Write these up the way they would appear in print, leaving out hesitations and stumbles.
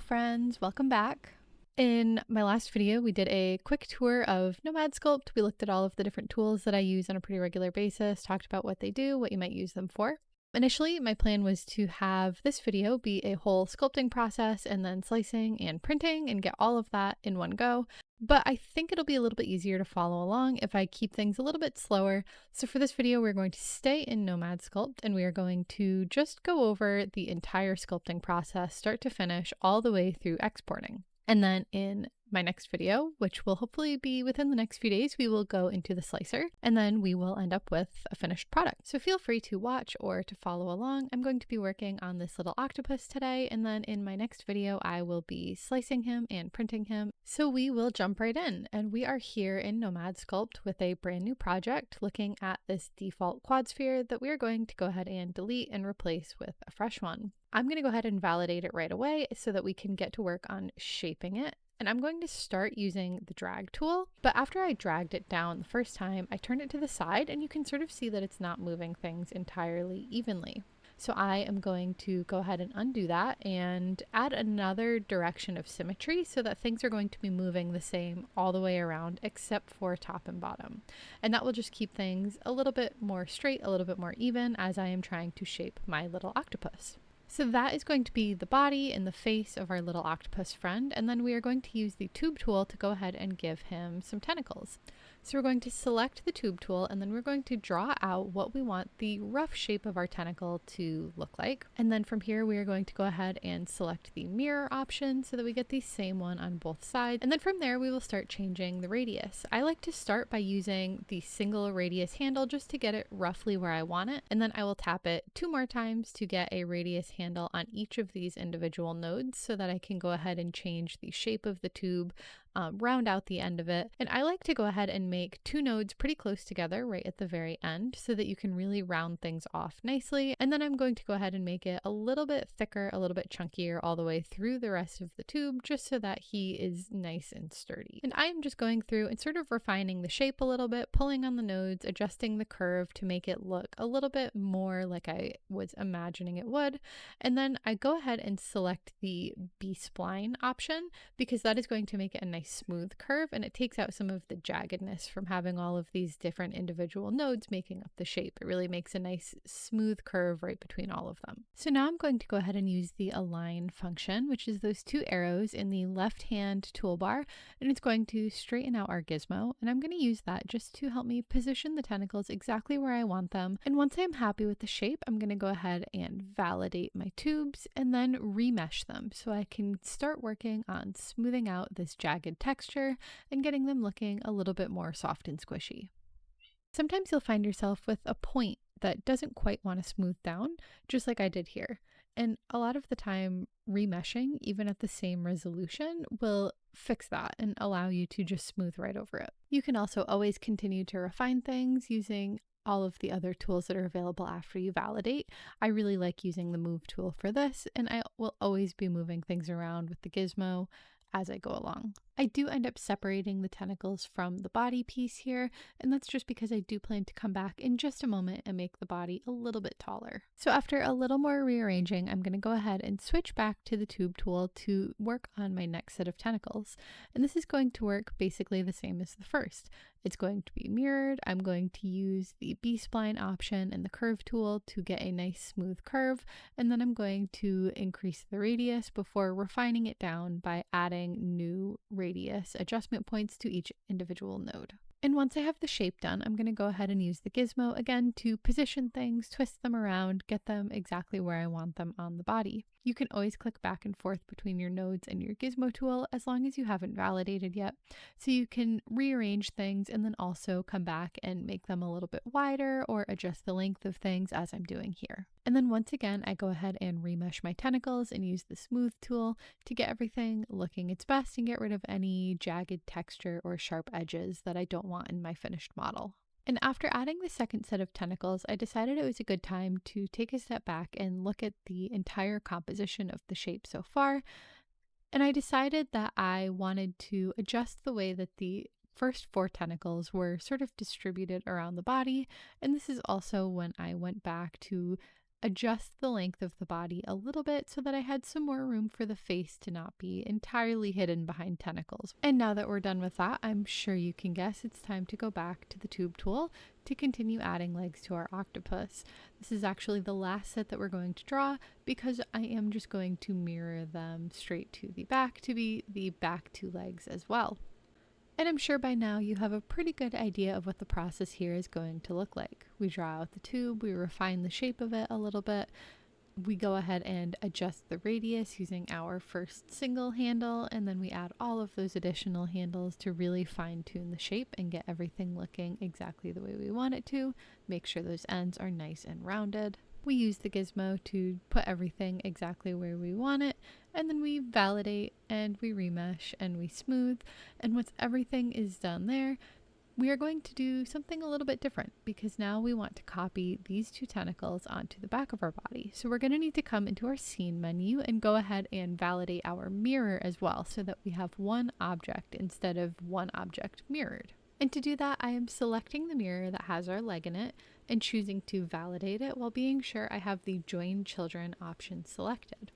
friends, welcome back. In my last video, we did a quick tour of Nomad Sculpt. We looked at all of the different tools that I use on a pretty regular basis, talked about what they do, what you might use them for. Initially, my plan was to have this video be a whole sculpting process and then slicing and printing and get all of that in one go. But I think it'll be a little bit easier to follow along if I keep things a little bit slower. So for this video, we're going to stay in Nomad Sculpt and we are going to just go over the entire sculpting process, start to finish, all the way through exporting. And then in my next video, which will hopefully be within the next few days, we will go into the slicer and then we will end up with a finished product. So feel free to watch or to follow along. I'm going to be working on this little octopus today, and then in my next video, I will be slicing him and printing him. So we will jump right in, and we are here in Nomad Sculpt with a brand new project looking at this default quad sphere that we are going to go ahead and delete and replace with a fresh one. I'm going to go ahead and validate it right away so that we can get to work on shaping it. And I'm going to start using the drag tool, but after I dragged it down the first time, I turned it to the side and you can sort of see that it's not moving things entirely evenly. So I am going to go ahead and undo that and add another direction of symmetry so that things are going to be moving the same all the way around except for top and bottom. And that will just keep things a little bit more straight, a little bit more even as I am trying to shape my little octopus. So that is going to be the body and the face of our little octopus friend, and then we are going to use the tube tool to go ahead and give him some tentacles. So we're going to select the tube tool and then we're going to draw out what we want the rough shape of our tentacle to look like. And then from here we are going to go ahead and select the mirror option so that we get the same one on both sides. And then from there we will start changing the radius. I like to start by using the single radius handle just to get it roughly where I want it. And then I will tap it 2 more times to get a radius handle on each of these individual nodes so that I can go ahead and change the shape of the tube, round out the end of it. And I like to go ahead and make 2 nodes pretty close together right at the very end so that you can really round things off nicely. And then I'm going to go ahead and make it a little bit thicker, a little bit chunkier all the way through the rest of the tube just so that he is nice and sturdy. And I am just going through and sort of refining the shape a little bit, pulling on the nodes, adjusting the curve to make it look a little bit more like I was imagining it would. And then I go ahead and select the B-spline option because that is going to make it a nice smooth curve, and it takes out some of the jaggedness from having all of these different individual nodes making up the shape. It really makes a nice smooth curve right between all of them. So now I'm going to go ahead and use the align function, which is those 2 arrows in the left hand toolbar, and it's going to straighten out our gizmo, and I'm going to use that just to help me position the tentacles exactly where I want them. And once I'm happy with the shape, I'm going to go ahead and validate my tubes and then remesh them so I can start working on smoothing out this jagged texture and getting them looking a little bit more soft and squishy. Sometimes you'll find yourself with a point that doesn't quite want to smooth down, just like I did here. And a lot of the time, remeshing, even at the same resolution, will fix that and allow you to just smooth right over it. You can also always continue to refine things using all of the other tools that are available after you validate. I really like using the move tool for this, and I will always be moving things around with the gizmo as I go along. I do end up separating the tentacles from the body piece here, and that's just because I do plan to come back in just a moment and make the body a little bit taller. So after a little more rearranging, I'm going to go ahead and switch back to the tube tool to work on my next set of tentacles. And this is going to work basically the same as the first. It's going to be mirrored. I'm going to use the B-spline option and the curve tool to get a nice smooth curve, and then I'm going to increase the radius before refining it down by adding new radius adjustment points to each individual node. And once I have the shape done, I'm going to go ahead and use the gizmo again to position things, twist them around, get them exactly where I want them on the body. You can always click back and forth between your nodes and your gizmo tool as long as you haven't validated yet. So you can rearrange things and then also come back and make them a little bit wider or adjust the length of things as I'm doing here. And then once again, I go ahead and remesh my tentacles and use the smooth tool to get everything looking its best and get rid of any jagged texture or sharp edges that I don't want in my finished model. And after adding the second set of tentacles, I decided it was a good time to take a step back and look at the entire composition of the shape so far. And I decided that I wanted to adjust the way that the first 4 tentacles were sort of distributed around the body. And this is also when I went back to adjust the length of the body a little bit so that I had some more room for the face to not be entirely hidden behind tentacles. And now that we're done with that, I'm sure you can guess it's time to go back to the tube tool to continue adding legs to our octopus. This is actually the last set that we're going to draw because I am just going to mirror them straight to the back to be the back two legs as well. And I'm sure by now you have a pretty good idea of what the process here is going to look like. We draw out the tube, we refine the shape of it a little bit, we go ahead and adjust the radius using our first single handle, and then we add all of those additional handles to really fine tune the shape and get everything looking exactly the way we want it to. Make sure those ends are nice and rounded. We use the gizmo to put everything exactly where we want it, and then we validate and we remesh and we smooth. And once everything is done there, we are going to do something a little bit different because now we want to copy these two tentacles onto the back of our body. So we're going to need to come into our scene menu and go ahead and validate our mirror as well so that we have one object instead of one object mirrored. And to do that, I am selecting the mirror that has our leg in it and choosing to validate it while being sure I have the Join Children option selected.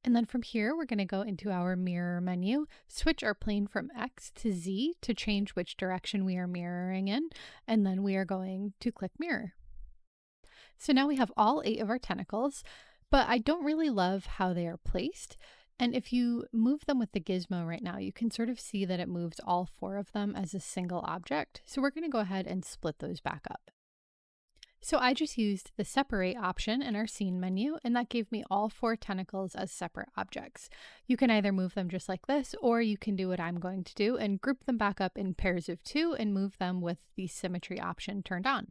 And then from here, we're going to go into our mirror menu, switch our plane from X to Z to change which direction we are mirroring in, and then we are going to click mirror. So now we have all 8 of our tentacles, but I don't really love how they are placed. And if you move them with the gizmo right now, you can sort of see that it moves all 4 of them as a single object. So we're going to go ahead and split those back up. So I just used the separate option in our scene menu, and that gave me all 4 tentacles as separate objects. You can either move them just like this, or you can do what I'm going to do and group them back up in pairs of 2 and move them with the symmetry option turned on.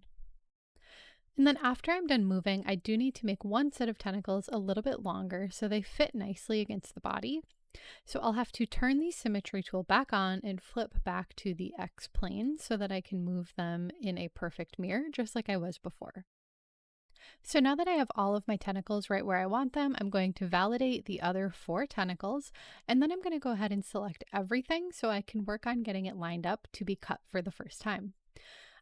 And then after I'm done moving, I do need to make one set of tentacles a little bit longer so they fit nicely against the body. So I'll have to turn the symmetry tool back on and flip back to the X plane so that I can move them in a perfect mirror, just like I was before. So now that I have all of my tentacles right where I want them, I'm going to validate the other 4 tentacles, and then I'm going to go ahead and select everything so I can work on getting it lined up to be cut for the first time.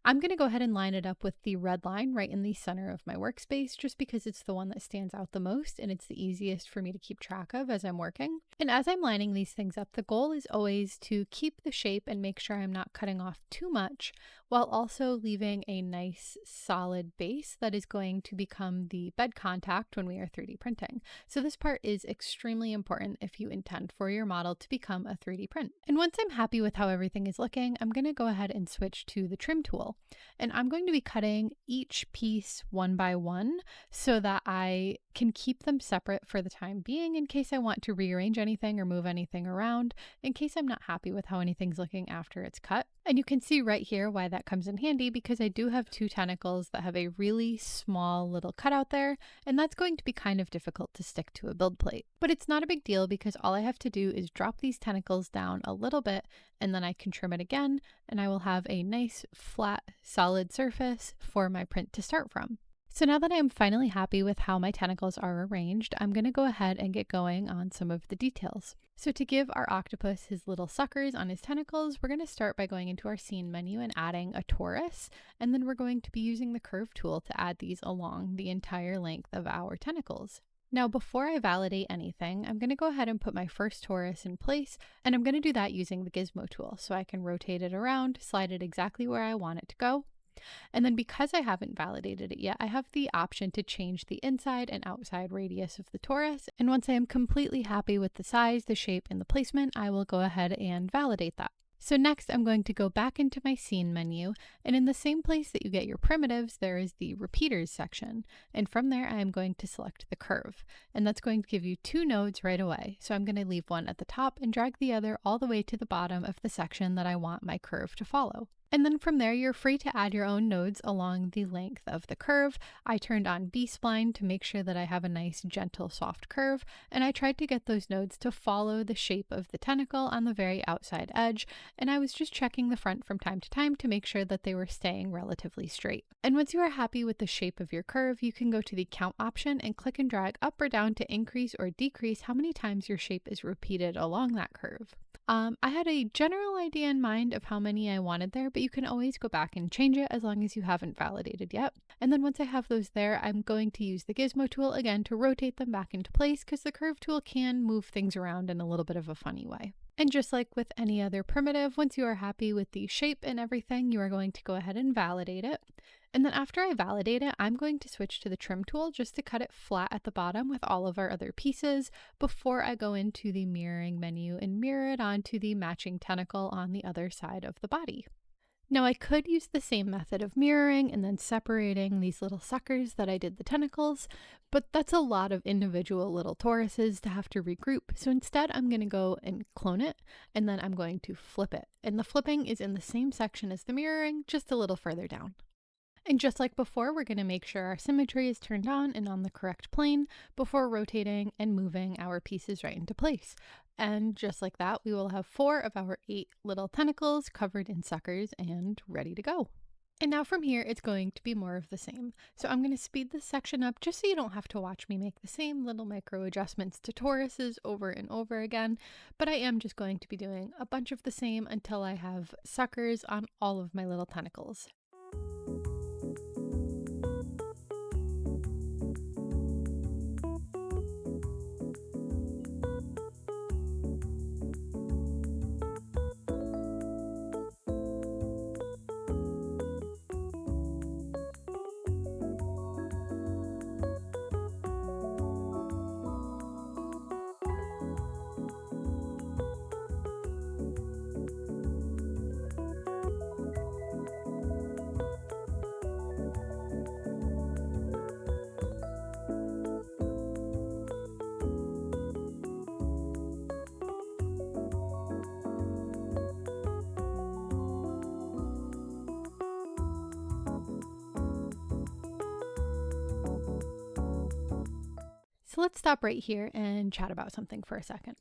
I'm going to go ahead and line it up with the red line right in the center of my workspace just because it's the one that stands out the most and it's the easiest for me to keep track of as I'm working. And as I'm lining these things up, the goal is always to keep the shape and make sure I'm not cutting off too much while also leaving a nice solid base that is going to become the bed contact when we are 3D printing. So this part is extremely important if you intend for your model to become a 3D print. And once I'm happy with how everything is looking, I'm going to go ahead and switch to the trim tool. And I'm going to be cutting each piece one by one so that I can keep them separate for the time being in case I want to rearrange anything or move anything around, in case I'm not happy with how anything's looking after it's cut. And you can see right here why that comes in handy because I do have 2 tentacles that have a really small little cutout there, and that's going to be kind of difficult to stick to a build plate. But it's not a big deal because all I have to do is drop these tentacles down a little bit and then I can trim it again and I will have a nice flat solid surface for my print to start from. So now that I'm finally happy with how my tentacles are arranged, I'm going to go ahead and get going on some of the details. So to give our octopus his little suckers on his tentacles, we're going to start by going into our scene menu and adding a torus, and then we're going to be using the curve tool to add these along the entire length of our tentacles. Now, before I validate anything, I'm going to go ahead and put my first torus in place, and I'm going to do that using the gizmo tool, so I can rotate it around, slide it exactly where I want it to go. And then because I haven't validated it yet, I have the option to change the inside and outside radius of the torus. And once I am completely happy with the size, the shape, and the placement, I will go ahead and validate that. So next I'm going to go back into my scene menu, and in the same place that you get your primitives, there is the repeaters section. And from there, I am going to select the curve, and that's going to give you 2 nodes right away. So I'm going to leave one at the top and drag the other all the way to the bottom of the section that I want my curve to follow. And then from there, you're free to add your own nodes along the length of the curve. I turned on B-spline to make sure that I have a nice, gentle, soft curve, and I tried to get those nodes to follow the shape of the tentacle on the very outside edge, and I was just checking the front from time to time to make sure that they were staying relatively straight. And once you are happy with the shape of your curve, you can go to the count option and click and drag up or down to increase or decrease how many times your shape is repeated along that curve. I had a general idea in mind of how many I wanted there, but you can always go back and change it as long as you haven't validated yet. And then once I have those there, I'm going to use the gizmo tool again to rotate them back into place because the curve tool can move things around in a little bit of a funny way. And just like with any other primitive, once you are happy with the shape and everything, you are going to go ahead and validate it. And then after I validate it, I'm going to switch to the trim tool just to cut it flat at the bottom with all of our other pieces before I go into the mirroring menu and mirror it onto the matching tentacle on the other side of the body. Now I could use the same method of mirroring and then separating these little suckers that I did the tentacles, but that's a lot of individual little toruses to have to regroup. So instead I'm going to go and clone it, and then I'm going to flip it. And the flipping is in the same section as the mirroring, just a little further down. And just like before, we're going to make sure our symmetry is turned on and on the correct plane before rotating and moving our pieces right into place. And just like that, we will have 4 of our 8 little tentacles covered in suckers and ready to go. And now from here, it's going to be more of the same. So I'm going to speed this section up just so you don't have to watch me make the same little micro adjustments to toruses over and over again. But I am just going to be doing a bunch of the same until I have suckers on all of my little tentacles. So let's stop right here and chat about something for a second.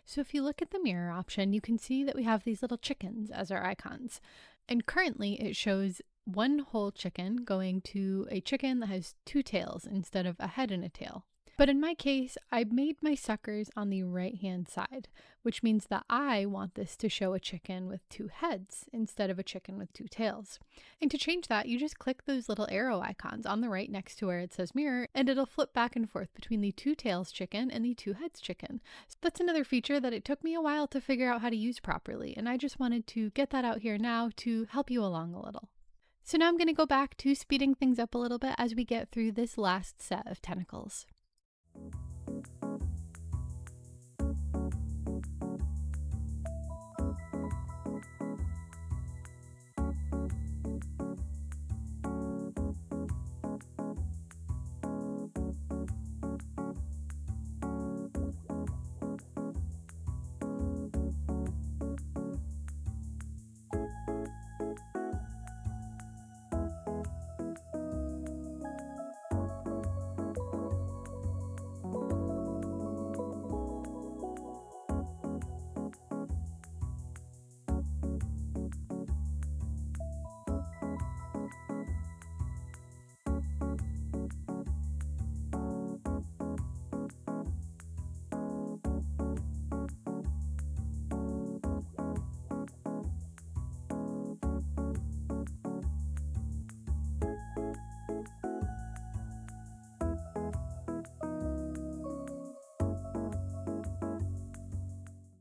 So if you look at the mirror option, you can see that we have these little chickens as our icons. And currently it shows one whole chicken going to a chicken that has 2 tails instead of a head and a tail. But in my case, I made my suckers on the right-hand side, which means that I want this to show a chicken with 2 heads instead of a chicken with 2 tails. And to change that, you just click those little arrow icons on the right next to where it says mirror, and it'll flip back and forth between the 2 tails chicken and the 2 heads chicken. So that's another feature that it took me a while to figure out how to use properly, and I just wanted to get that out here now to help you along a little. So now I'm going to go back to speeding things up a little bit as we get through this last set of tentacles.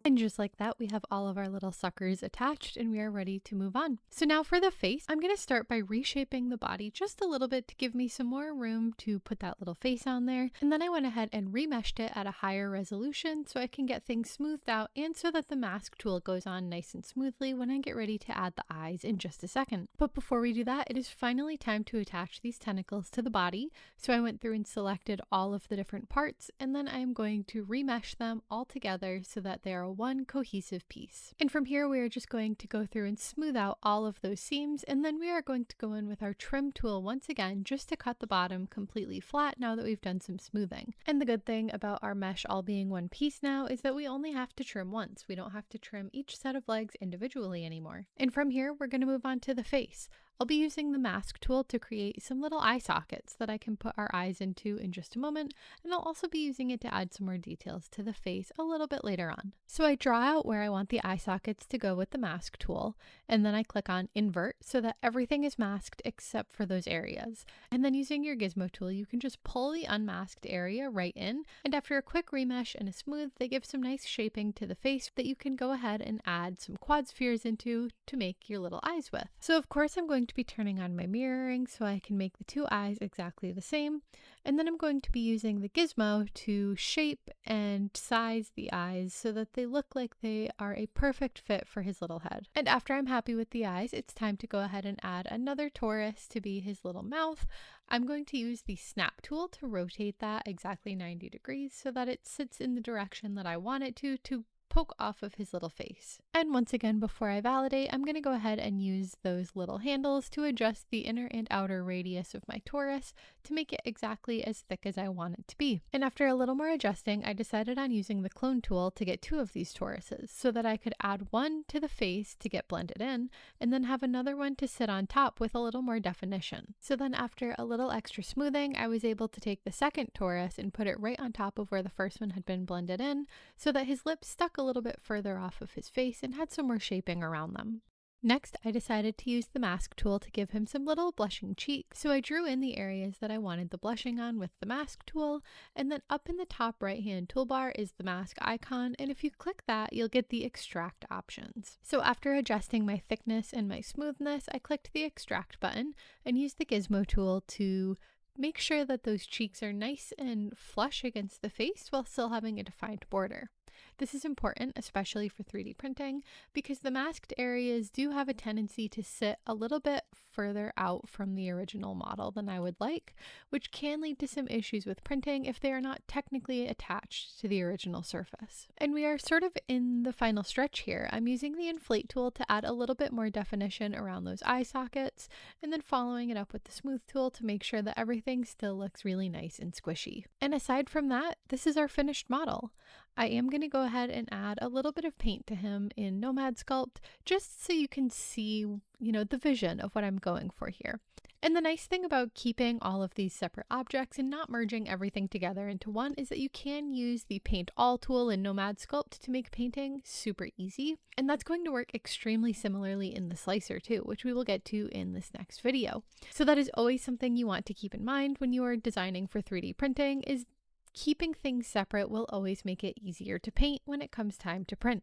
And just like that, we have all of our little suckers attached and we are ready to move on. So now for the face, I'm going to start by reshaping the body just a little bit to give me some more room to put that little face on there. And then I went ahead and remeshed it at a higher resolution so I can get things smoothed out and so that the mask tool goes on nice and smoothly when I get ready to add the eyes in just a second. But before we do that, it is finally time to attach these tentacles to the body. So I went through and selected all of the different parts, and then I am going to remesh them all together so that they are one cohesive piece. And from here, we are just going to go through and smooth out all of those seams, and then we are going to go in with our trim tool once again just to cut the bottom completely flat now that we've done some smoothing. And the good thing about our mesh all being one piece now is that we only have to trim once. We don't have to trim each set of legs individually anymore. And from here, we're going to move on to the face. I'll be using the mask tool to create some little eye sockets that I can put our eyes into in just a moment, and I'll also be using it to add some more details to the face a little bit later on. So I draw out where I want the eye sockets to go with the mask tool, and then I click on invert so that everything is masked except for those areas. And then using your gizmo tool, you can just pull the unmasked area right in, and after a quick remesh and a smooth, they give some nice shaping to the face that you can go ahead and add some quad spheres into to make your little eyes with. So of course I'm going to be turning on my mirroring so I can make the two eyes exactly the same, and then I'm going to be using the gizmo to shape and size the eyes so that they look like they are a perfect fit for his little head. And after I'm happy with the eyes, it's time to go ahead and add another torus to be his little mouth. I'm going to use the snap tool to rotate that exactly 90 degrees so that it sits in the direction that I want it to poke off of his little face. And once again, before I validate, I'm going to go ahead and use those little handles to adjust the inner and outer radius of my torus to make it exactly as thick as I want it to be. And after a little more adjusting, I decided on using the clone tool to get two of these toruses so that I could add one to the face to get blended in, and then have another one to sit on top with a little more definition. So then after a little extra smoothing, I was able to take the second torus and put it right on top of where the first one had been blended in so that his lips stuck a little bit further off of his face and had some more shaping around them. Next, I decided to use the mask tool to give him some little blushing cheeks, so I drew in the areas that I wanted the blushing on with the mask tool, and then up in the top right hand toolbar is the mask icon, and if you click that, you'll get the extract options. So after adjusting my thickness and my smoothness, I clicked the extract button and used the gizmo tool to make sure that those cheeks are nice and flush against the face while still having a defined border. This is important, especially for 3D printing, because the masked areas do have a tendency to sit a little bit further out from the original model than I would like, which can lead to some issues with printing if they are not technically attached to the original surface. And we are sort of in the final stretch here. I'm using the inflate tool to add a little bit more definition around those eye sockets, and then following it up with the smooth tool to make sure that everything still looks really nice and squishy. And aside from that, this is our finished model. I am going to go ahead and add a little bit of paint to him in Nomad Sculpt just so you can see, the vision of what I'm going for here. And the nice thing about keeping all of these separate objects and not merging everything together into one is that you can use the Paint All tool in Nomad Sculpt to make painting super easy. And that's going to work extremely similarly in the slicer too, which we will get to in this next video. So that is always something you want to keep in mind when you are designing for 3D printing, is keeping things separate will always make it easier to paint when it comes time to print.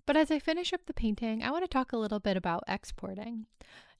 But as I finish up the painting, I want to talk a little bit about exporting.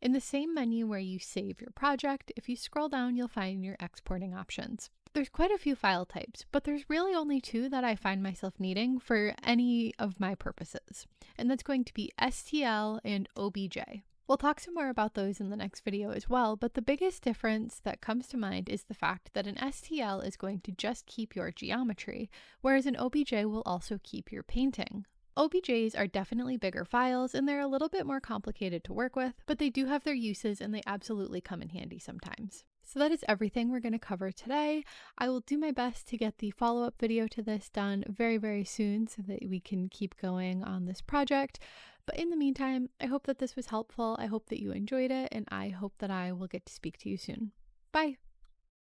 In the same menu where you save your project, if you scroll down, you'll find your exporting options. There's quite a few file types, but there's really only two that I find myself needing for any of my purposes, and that's going to be STL and OBJ. We'll talk some more about those in the next video as well, but the biggest difference that comes to mind is the fact that an STL is going to just keep your geometry, whereas an OBJ will also keep your painting. OBJs are definitely bigger files and they're a little bit more complicated to work with, but they do have their uses and they absolutely come in handy sometimes. So that is everything we're going to cover today. I will do my best to get the follow-up video to this done very, very soon so that we can keep going on this project. But in the meantime, I hope that this was helpful. I hope that you enjoyed it, and I hope that I will get to speak to you soon. Bye!